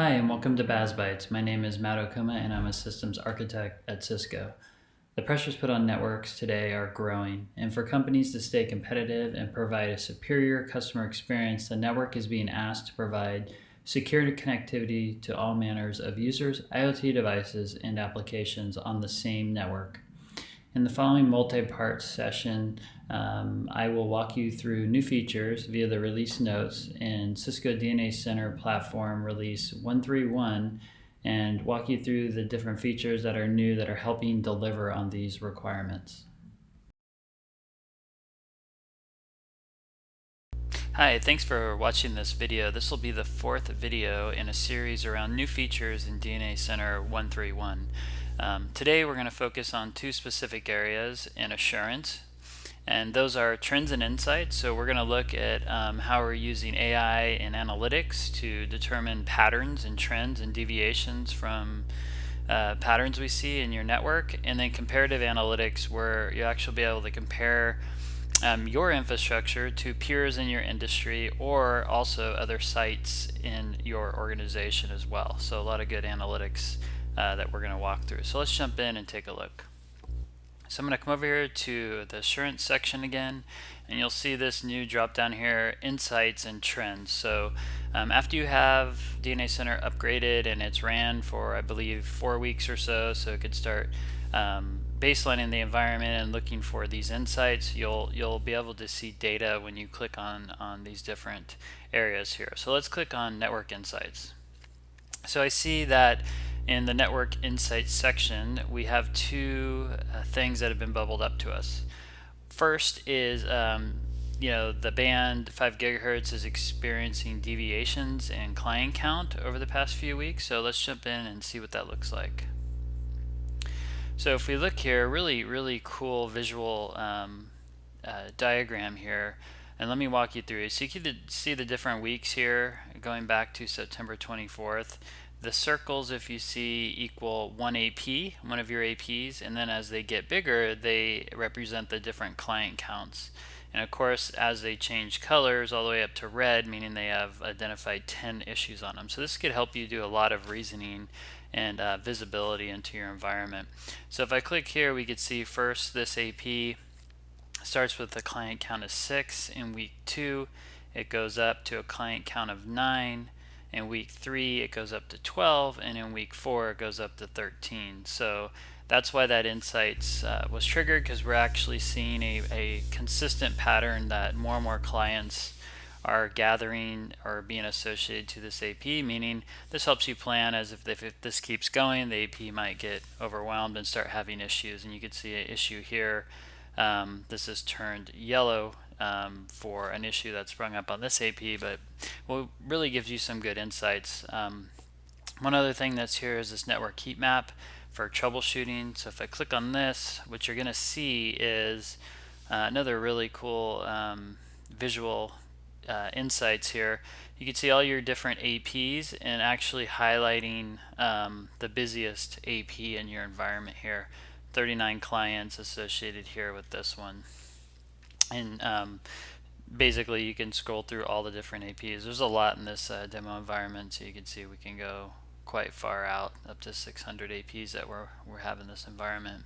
Hi, and welcome to BAS BYTES. My name is Matt Okuma, and I'm a systems architect at Cisco. The pressures put on networks today are growing, and for companies to stay competitive and provide a superior customer experience, the network is being asked to provide secure connectivity to all manners of users, IoT devices, and applications on the same network. In the following multi-part session, I will walk you through new features via the release notes in Cisco DNA Center platform release 131 and walk you through the different features that are new that are helping deliver on these requirements. Hi, thanks for watching this video. This will be the fourth video in a series around new features in DNA Center 131. Today we're going to focus on two specific areas in assurance, and those are trends and insights. So we're going to look at how we're using AI and analytics to determine patterns and trends and deviations from patterns we see in your network, and then comparative analytics, where you actually be able to compare your infrastructure to peers in your industry or also other sites in your organization as well. So a lot of good analytics that we're going to walk through. So let's jump in and take a look. So I'm going to come over here to the assurance section again, and you'll see this new drop down here, insights and trends. So after you have DNA Center upgraded and it's ran for, I believe, 4 weeks or so it could start baselining the environment and looking for these insights, you'll be able to see data when you click on these different areas here. So let's click on Network Insights. So I see that in the Network Insights section, we have two things that have been bubbled up to us. First is the band 5 gigahertz is experiencing deviations in client count over the past few weeks. So let's jump in and see what that looks like. So if we look here, really cool visual diagram here, and let me walk you through it. So you can see the different weeks here going back to September 24th. The circles, if you see, equal one AP, one of your APs, and then as they get bigger, they represent the different client counts. And of course, as they change colors all the way up to red, meaning they have identified 10 issues on them. So this could help you do a lot of reasoning and visibility into your environment. So if I click here, we could see first this AP starts with a client count of 6. In week 2, it goes up to a client count of 9. In week 3, it goes up to 12, and in week 4, it goes up to 13. So that's why that insights was triggered, because we're actually seeing a consistent pattern that more and more clients are gathering or being associated to this AP, meaning this helps you plan as if this keeps going, the AP might get overwhelmed and start having issues. And you can see an issue here. This is turned yellow for an issue that sprung up on this AP, but really gives you some good insights. One other thing that's here is this network heat map for troubleshooting. So if I click on this, what you're going to see is another really cool visual insights here. You can see all your different APs and actually highlighting the busiest AP in your environment here. 39 clients associated here with this one. And basically you can scroll through all the different APs. There's a lot in this demo environment, so you can see we can go quite far out, up to 600 APs that we're having in this environment.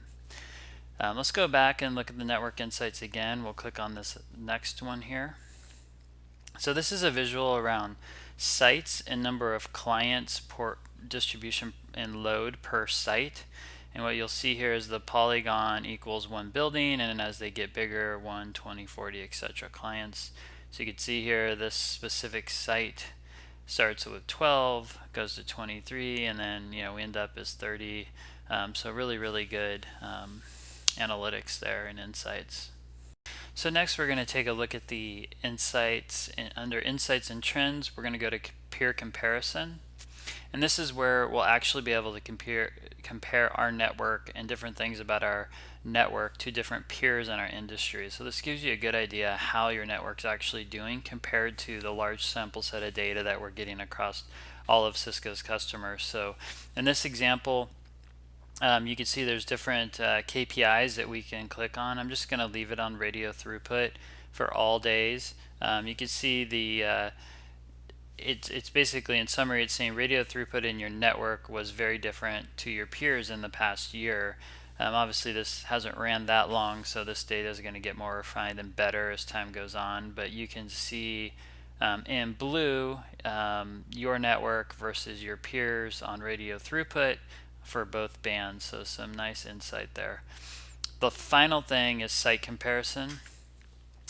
Let's go back and look at the network insights again. We'll click on this next one here. So this is a visual around sites and number of clients, port distribution and load per site. And what you'll see here is the polygon equals one building, and then as they get bigger, 1, 20, 40, etc. clients. So you can see here this specific site starts with 12, goes to 23, and then we end up as 30. So really good analytics there and insights. So next we're going to take a look at the insights. Under insights and trends, we're going to go to peer comparison. And this is where we'll actually be able to compare our network and different things about our network to different peers in our industry. So this gives you a good idea how your network's actually doing compared to the large sample set of data that we're getting across all of Cisco's customers. So in this example, you can see there's different KPIs that we can click on. I'm just going to leave it on radio throughput for all days. You can see the it's basically, in summary, it's saying radio throughput in your network was very different to your peers in the past year. Obviously this hasn't ran that long, so this data is going to get more refined and better as time goes on, but you can see in blue your network versus your peers on radio throughput for both bands, so some nice insight there. The final thing is site comparison.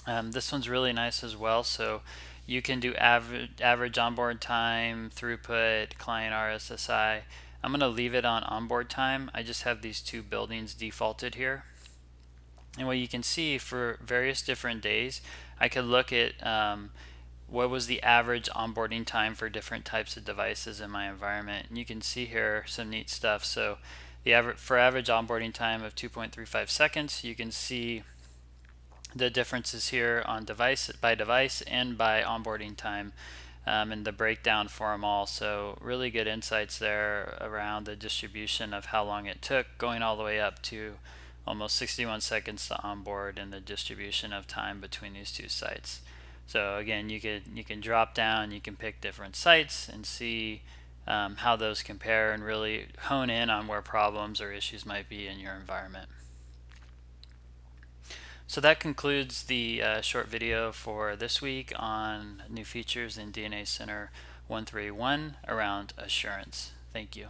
This one's really nice as well, so you can do average onboard time, throughput, client RSSI. I'm going to leave it on onboard time. I just have these two buildings defaulted here. And what you can see for various different days, I could look at what was the average onboarding time for different types of devices in my environment. And you can see here some neat stuff. So the average onboarding time of 2.35 seconds, you can see the differences here on device by device and by onboarding time, and the breakdown for them all. So really good insights there around the distribution of how long it took, going all the way up to almost 61 seconds to onboard, and the distribution of time between these two sites. So again, you can drop down, you can pick different sites and see how those compare, and really hone in on where problems or issues might be in your environment. So that concludes the short video for this week on new features in DNA Center 131 around assurance. Thank you.